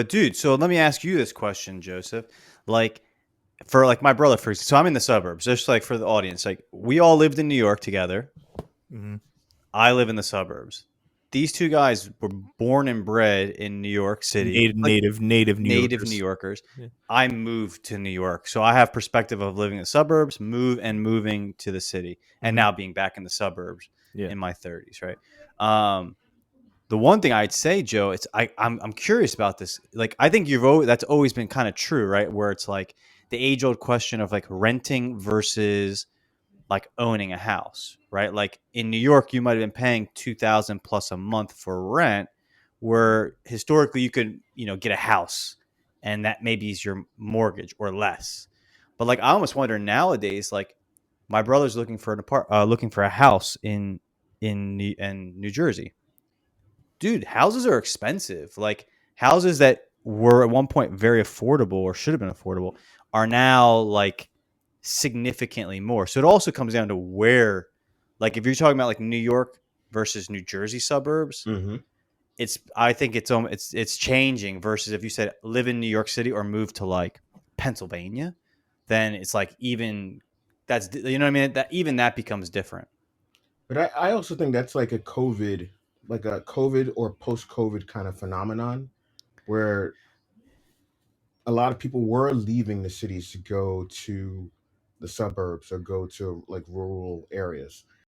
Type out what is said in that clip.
But dude, so let me ask you this question, Joseph. Like for like my brother, for so I'm in the suburbs. Just like for the audience, like we all lived in New York together. Mm-hmm. I live in the suburbs. These two guys were born and bred in New York City, like Native New native New Yorkers. Yorkers. Yeah. I moved to New York, so I have perspective of living in the suburbs, moving to the city, and Mm-hmm. now being back in the suburbs Yeah. in my 30s, right? Um, the one thing I'd say, Joe, it's I'm curious about this. Like I think that's always been kind of true, right? Where it's like the age old question of like renting versus like owning a house, right? Like in New York, you might have been paying 2,000 plus a month for rent, where historically you could, get a house, and that maybe is your mortgage or less. But like I almost wonder nowadays, like my brother's looking for a house in New Jersey. Dude, houses are expensive. Like houses that were at one point very affordable or should have been affordable are now like significantly more. So it also comes down to where, like, if you're talking about like New York versus New Jersey suburbs, Mm-hmm. I think it's changing versus if you said live in New York City or move to like Pennsylvania, then it's like even that's you know what I mean, that even that becomes different. But I also think that's like a COVID or post COVID kind of phenomenon where a lot of people were leaving the cities to go to the suburbs or go to like rural areas.